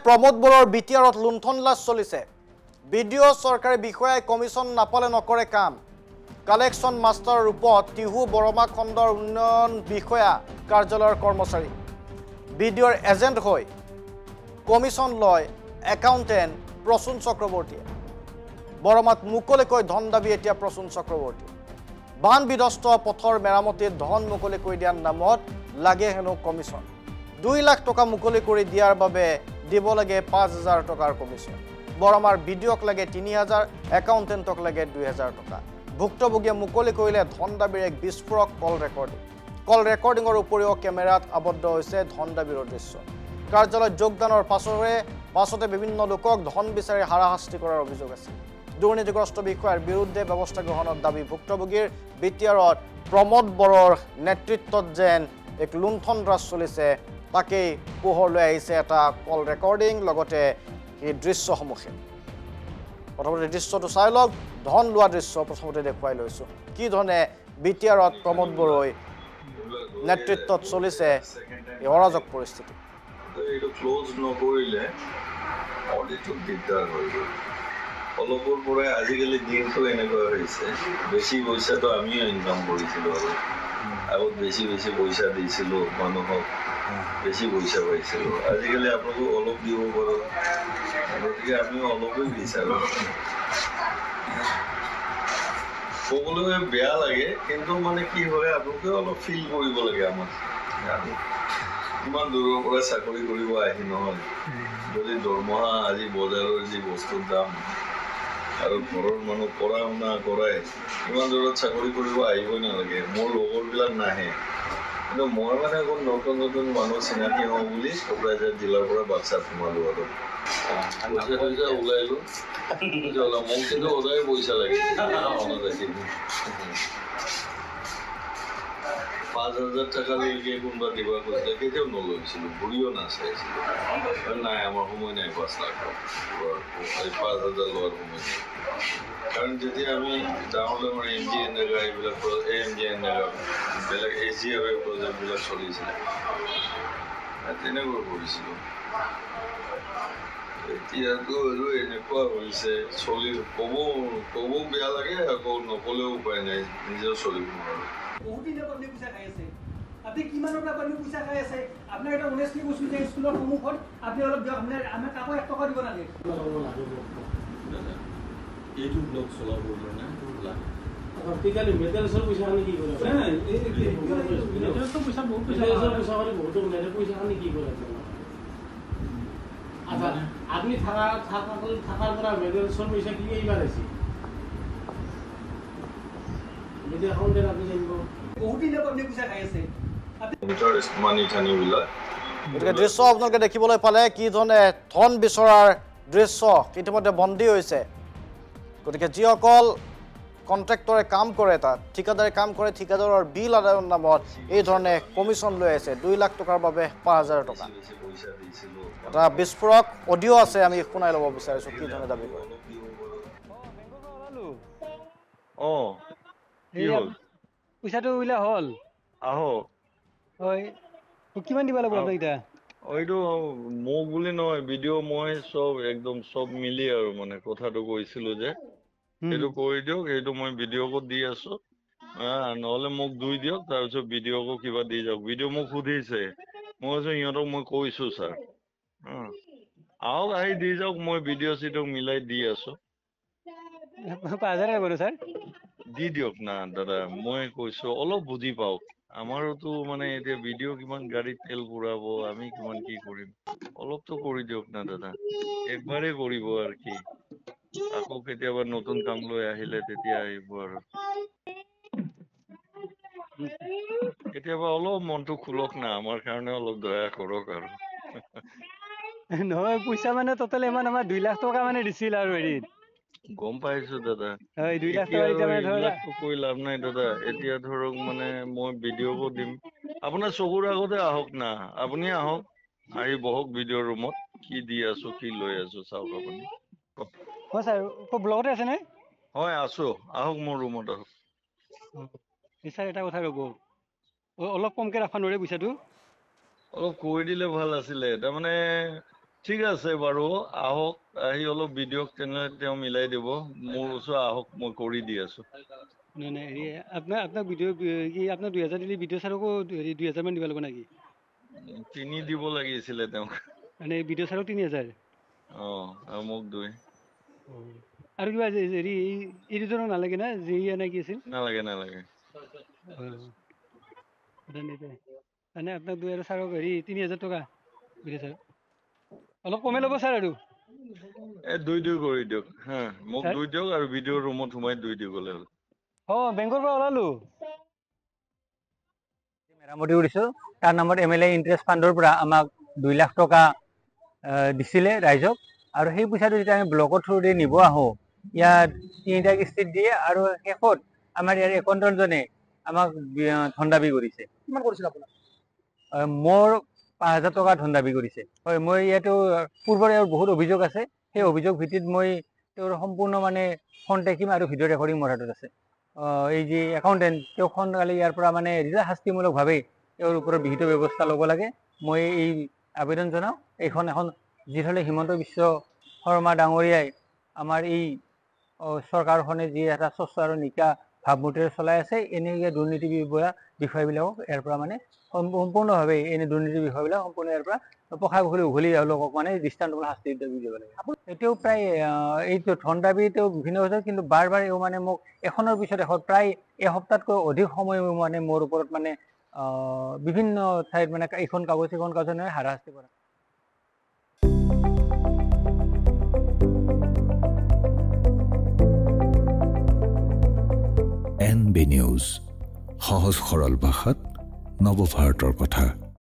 প্ৰমোদ বড়োৰ বিটিআৰত লুণ্ঠন লাজ চলিছে বিডিঅ চৰকাৰী বিষয়াই কমিছন নাপালে নকৰে কাম কালেকশ্যন মাষ্টাৰ ৰূপত টিহু বৰমা খণ্ডৰ উন্নয়ন বিষয়া কাৰ্যালয়ৰ কৰ্মচাৰী বিডিঅৰ এজেণ্ট হৈ কমিছন লয় একাউণ্টেণ্ট প্ৰসূন চক্ৰৱৰ্তীয়ে বৰমাত মুকলিকৈ ধন দাবী এতিয়া প্ৰসূন চক্ৰৱৰ্তী বান বিধ্বস্ত পথৰ মেৰামতিত ধন মুকলি কৰি দিয়াৰ নামত লাগে হেনো কমিছন 2 লাখ টকা মুকলি কৰি দিয়াৰ বাবে দিব লাগে 5000 টকাৰ কমিছন বৰমাৰ বিডিঅক লাগে 3000 একাউণ্টেণ্টক লাগে 2000 টকা ভুক্তভোগীয়ে মুকলি কৰিলে ধন দাবীৰ এক বিস্ফোৰক কল ৰেকৰ্ডিঙৰ উপৰিও কেমেৰাত আবদ্ধ হৈছে ধন দাবীৰ দৃশ্য কাৰ্যালয়ত যোগদানৰ পাছতে বিভিন্ন লোকক ধন বিচাৰি হাৰাশাস্তি কৰাৰ অভিযোগ আছে দুৰ্নীতিগ্ৰস্ত বিষয়াৰ বিৰুদ্ধে ব্যৱস্থা গ্ৰহণৰ দাবী ভুক্তভোগীৰ বিটিআৰত প্ৰমোদ বড়োৰ নেতৃত্বত যেন এক লুণ্ঠন ৰাজ চলিছে তাকেই পোহৰলৈ আহিছে এটা কল ৰেকৰ্ডিং লগতে এই দৃশ্যসমূহে প্ৰথমতে দৃশ্যটো চাই লওক ধন লোৱা দৃশ্য প্ৰথমতে দেখুৱাই লৈছোঁ কি ধৰণে বিটিআৰত প্ৰমোদ বড়োই নেতৃত্বত চলিছে এই অৰাজক পৰিস্থিতি এইটো ক্লোজ নকৰিলে অডিটত দিগদাৰ হৈ গ'ল অলপৰ পৰাই আজিকালি দিনটো এনেকুৱা হৈছে বেছি পইচাটো আমিও ইনকাম কৰিছিলোঁ আৰু আগত বেছি পইচা দিছিলোঁ মানুহক বেছি পইচা পাইছিলোঁ আজিকালি আপোনালোকক অলপ দিব পাৰোঁ গতিকে আমিও অলপেই বিচাৰোঁ ক'বলৈ বেয়া লাগে কিন্তু মানে কি হয় আপোনালোকে অলপ ফিল কৰিব লাগে আমাক কিমান দূৰৰ পৰা চাকৰি কৰিব আহি নহয় যদি দৰমহা আজি বজাৰৰ যি বস্তুৰ দাম আৰু ঘৰৰ মানুহ পঢ়া শুনা কৰাই ইমান দূৰত চাকৰি কৰিব আহিবই নালাগে মোৰ লগৰবিলাক নাহে কিন্তু মই মানে আকৌ নতুন মানুহ চিনাকি হওঁ বুলি কোকৰাঝাৰ জিলাৰ পৰা বাক্সাত সোমালোঁ আৰু পইচা ওলাইলোঁ মোক কিন্তু সদায় পইচা লাগে মনত ৰাখিব 5000 টাকালৈকে কোনোবা দিবা কৈছিলে কেতিয়াও নলৈছিলোঁ ঘূৰিও নাচাইছিলোঁ নাই আমাৰ সময় নাই 5 লাখ 5000 লোৱাৰ সময় কাৰণ যেতিয়া আমি গাঁৱলৈ আমাৰ MG এনেকুৱা এইবিলাক AMG এনেকুৱা বেলেগ AGF প্ৰজেক্টবিলাক চলিছিলে তেনেকৈ কৰিছিলোঁ এতিয়াতো আৰু এনেকুৱা হৈছে চলি ক'ব বেয়া লাগে আকৌ নক'লেও উপায় নাই নিজেও চলিব নোৱাৰোঁ বহুত দিনৰ পৰা পইচা খাই আছে আপুনি কিমানৰ পৰা পইচা খাই আছে আপোনাৰ এটা 19 বছৰ যে স্কুলৰ সন্মুখত আপুনি অলপ দিয়ক আমাৰ কাকো 1 টকা দিব নালাগে এইটো ব্লক চলাব না আজিকালি মেটেৰিয়েলছৰ পইচা আমি কি কৰে নাই এই মেটেৰিয়েলছৰ পইচা বহুত পইচা মানে বহুত মেটেৰিয়েল পইচা আমি কি কৰে আচ্ছা আপনি থাকাৰ পৰা মেটেৰিয়েলছৰ পইচা কি এইবাৰ আছে মিডিয়া একাউণ্টে আপুনি জানিব বহুত দিনৰ পৰা পইচা খাই আছে গতিকে দৃশ্য আপোনালোকে দেখিবলৈ পালে কি ধৰণে ধন বিচৰাৰ দৃশ্য ইতিমধ্যে বন্দী হৈছে গতিকে যিসকল কণ্ট্ৰেক্টৰে কাম কৰে তাত ঠিকাদাৰে কাম কৰে ঠিকাদাৰৰ বিল আদায়ৰ নামত এই ধৰণে কমিছন লৈ আছে 2 লাখ টকাৰ বাবে 5000 টকা এটা বিস্ফোৰক অডিঅ' আছে আমি শুনাই ল'ব বিচাৰিছোঁ কি ধৰণে দাবী কৰে পইচাটো উইলা হ'ল আহো হয় কিমান দিব লাগিব আপোনাক এতিয়া এইটো মোক বুলি নহয় ভিডিঅ' মই চব একদম চব মিলি আৰু মানে কথাটো কৈছিলোঁ যে সেইটো কৰি দিয়ক সেইটো মই ভিডিঅ'কো দি আছোঁ নহ'লে মোক দিয়ক তাৰপিছত ভিডিঅ'কো কিবা দি যাওক ভিডিঅ' মোক সুধিছে মই কৈছোঁ সিহঁতক মই কৈছোঁ ছাৰ আহক আহি দি যাওক মই ভিডিঅ' চিডিঅ' মিলাই দি আছোঁ 5000 লাগিব ছাৰ দি দিয়ক না দাদা মই কৈছোঁ অলপ বুজি পাওক আমাৰোতো মানে এতিয়া ভিডিঅ' কিমান গাড়ীত তেল পুৰাব আমি কিমান কি কৰিম অলপতো কৰি দিয়ক না দাদা একবাৰেই কৰিব আৰু কি আকৌ কেতিয়াবা নতুন কাম লৈ আহিলে তেতিয়া আহিব আৰু কেতিয়াবা অলপ মনটো খোলক না আমাৰ কাৰণে অলপ দয়া কৰক আৰু নহয় পইচা মানে টোটেল ইমান আমাৰ 2 লাখ টকা মানে দিছিল আৰু হেৰিত গম পাইছো দাদা হয় 2 লাখ এতিয়া টকা আৰু এতিয়া মানে ধৰা এইবিলাকতো কৈ লাভ নাই দাদা এতিয়া ধৰক মানে মই ভিডিঅ'কো দিম আপোনাৰ চকুৰ আগতে আহক না আপুনি আহক আহি বহক ভিডিঅ' ৰুমত কি দি আছো কি লৈ আছো চাওক আপুনি হয় ছাৰ ব্লগতে আছে নে হয় আছো আহক মোৰ ৰুমত আহক ছাৰ এটা কথা ৰ'ব অলপ কমকৈ ৰাখা নোৱাৰে পইচাটো অলপ কৰি দিলে ভাল আছিলে তাৰমানে ঠিক আছে বাৰু আহক আহি অলপ ভিডিঅ' তেনেহ'লে তেওঁ মিলাই দিব মোৰ ওচৰত আহক মই কৰি দি আছোঁ নাই নাই হেৰি আপোনাক ভিডিঅ' কি আপোনাক 2000 দিলে ভিডিঅ' চাৰকো হেৰি 2000 মান দিব লাগিব নেকি 3 দিব লাগিছিলে তেওঁক মানে ভিডিঅ' চাৰক 3000 আৰু মোক 2 আৰু কিবা হেৰি এডিটৰো নালাগে না যি এনে কি আছিল নালাগে মানে আপোনাক 2 আৰু চাৰক হেৰি 3000 টকা ভিডিঅ' চাৰক অলপ কমাই ল'ব ছাৰ আৰু 2 কৰি দিয়ক হা মোক 2 দিয়ক আৰু ভিডিঅ' ৰুমত সোমাই 2 দিব গ'লে হ'ল বেংকৰ পৰা ওলালো মেৰামতি কৰিছোঁ তাৰ নামত MLA ইণ্টাৰেষ্ট ফাণ্ডৰ পৰা আমাক 2 লাখ টকা দিছিলে ৰাইজক আৰু সেই পইচাটো যেতিয়া আমি ব্লকৰ থ্ৰুৰে নিব আহোঁ ইয়াত 3টা কিস্তিত দিয়ে আৰু শেষত আমাৰ ইয়াৰ একাউণ্টজনে আমাক ধন দাবী কৰিছে কিমান কৰিছিল আপোনাক মোৰ 5000 টকা ধন দাবী কৰিছে হয় মই ইয়াতো পূৰ্বৰে বহুত অভিযোগ আছে সেই অভিযোগ ভিত্তিত মই তেওঁৰ সম্পূৰ্ণ মানে ফোন টেকিম আৰু ভিডিঅ' ৰেকৰ্ডিং মোৰ হাতত আছে এই যে একাউণ্টেণ্ট তেওঁ সোনকালে ইয়াৰ পৰা মানে শাস্তিমূলকভাৱে তেওঁৰ ওপৰত বিহিত ব্যৱস্থা ল'ব লাগে মই এই আবেদন জনাওঁ এখন যিধৰণে হিমন্ত বিশ্ব শৰ্মা ডাঙৰীয়াই আমাৰ এই চৰকাৰখনে যি এটা স্বচ্ছ আৰু নিকা ভাৱমূৰ্তিৰে চলাই আছে এনে দুৰ্নীতি বিষয়বিলাকক ইয়াৰ পৰা মানে সম্পূৰ্ণভাৱে এনে দুৰ্নীতিৰ বিষয়বিলাক সম্পূৰ্ণ ইয়াৰ পৰা পক্ষাঘাতে উঘলি তেওঁলোকক মানে দৃষ্টান্তমূলক শাস্তি দিব লাগে এতিয়াও প্ৰায় এইটো ধন দাবী তেওঁ বিভিন্ন হৈছে কিন্তু বাৰ এও মানে মোক এখনৰ পিছত এখন প্ৰায় এসপ্তাহতকৈ অধিক সময় মানে মোৰ ওপৰত মানে বিভিন্ন ঠাইত মানে এইখন কাগজ হাৰাশাস্তি কৰা NB নিউজ সহজ সৰল ভাষাত নৱভাৰতৰ কথা